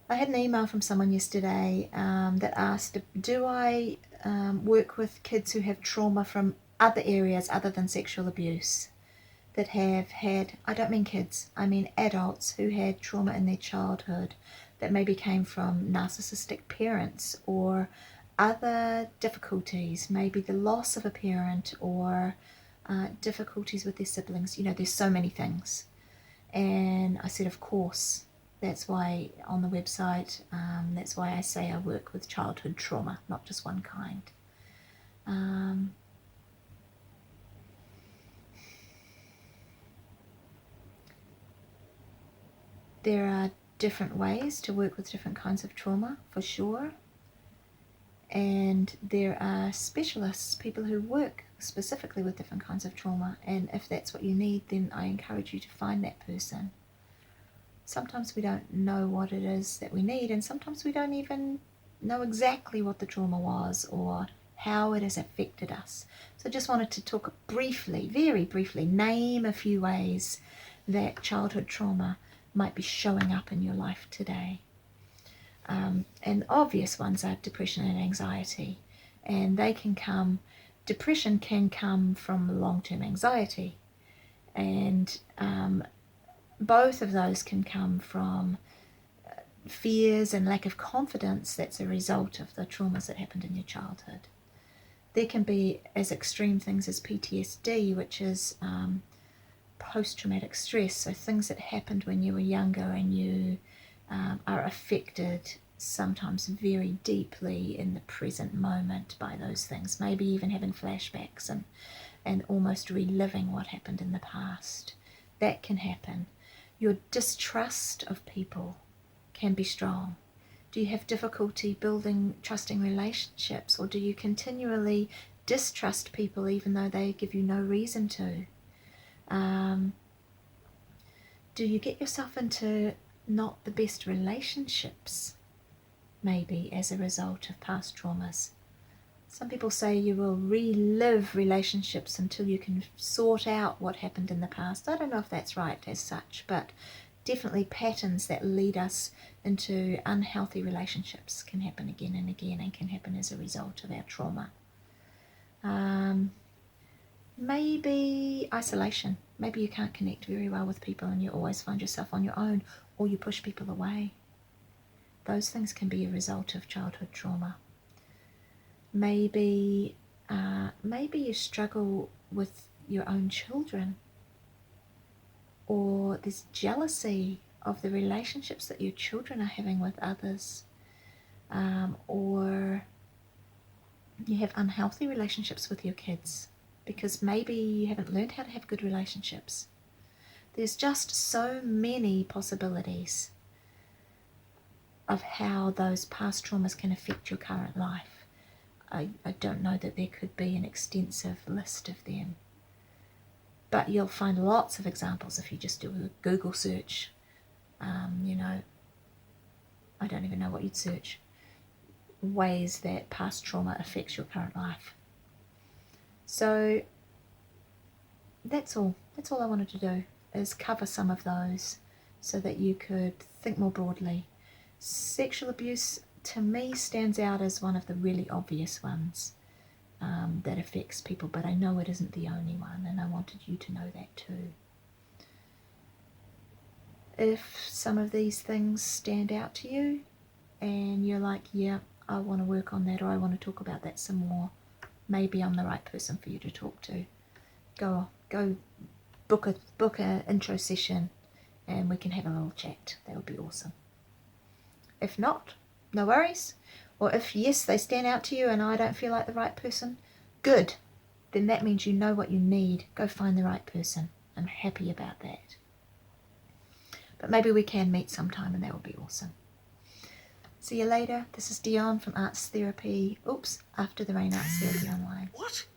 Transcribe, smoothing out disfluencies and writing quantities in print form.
I had an email from someone yesterday that asked, do I work with kids who have trauma from other areas other than sexual abuse, that have had, I don't mean kids, I mean adults who had trauma in their childhood that maybe came from narcissistic parents or other difficulties, maybe the loss of a parent or difficulties with their siblings. You know, there's so many things. And I said, of course, that's why on the website, that's why I say I work with childhood trauma, not just one kind. There are different ways to work with different kinds of trauma, for sure. And there are specialists, people who work specifically with different kinds of trauma. And if that's what you need, then I encourage you to find that person. Sometimes we don't know what it is that we need, and sometimes we don't even know exactly what the trauma was or how it has affected us. So I just wanted to talk briefly, very briefly, name a few ways that childhood trauma might be showing up in your life today. And obvious ones are depression and anxiety, and they can come, depression can come from long-term anxiety, and both of those can come from fears and lack of confidence that's a result of the traumas that happened in your childhood. There can be as extreme things as PTSD, which is post-traumatic stress, so things that happened when you were younger and you are affected sometimes very deeply in the present moment by those things, maybe even having flashbacks and almost reliving what happened in the past. That can happen. Your distrust of people can be strong. Do you have difficulty building trusting relationships, or do you continually distrust people even though they give you no reason to? Do you get yourself into not the best relationships, maybe as a result of past traumas? Some people say you will relive relationships until you can sort out what happened in the past. I don't know if that's right as such, but definitely patterns that lead us into unhealthy relationships can happen again and again, and can happen as a result of our trauma. Maybe isolation. Maybe you can't connect very well with people and you always find yourself on your own, or you push people away. Those things can be a result of childhood trauma. Maybe you struggle with your own children, or there's jealousy of the relationships that your children are having with others, or you have unhealthy relationships with your kids because maybe you haven't learned how to have good relationships. There's just so many possibilities of how those past traumas can affect your current life. I don't know that there could be an extensive list of them, but you'll find lots of examples if you just do a Google search. I don't even know what you'd search. Ways that past trauma affects your current life. So that's all I wanted to do, is cover some of those so that you could think more broadly. Sexual abuse to me stands out as one of the really obvious ones that affects people, but I know it isn't the only one, and I wanted you to know that too. If some of these things stand out to you and you're like, yeah, I want to work on that, or I want to talk about that some more, maybe I'm the right person for you to talk to. Go book a intro session and we can have a little chat. That would be awesome. If not, no worries. Or if yes, they stand out to you and I don't feel like the right person, good. Then that means you know what you need. Go find the right person. I'm happy about that. But maybe we can meet sometime and that would be awesome. See you later. This is Dion from Arts Therapy. After the Rain Arts Therapy Online. What?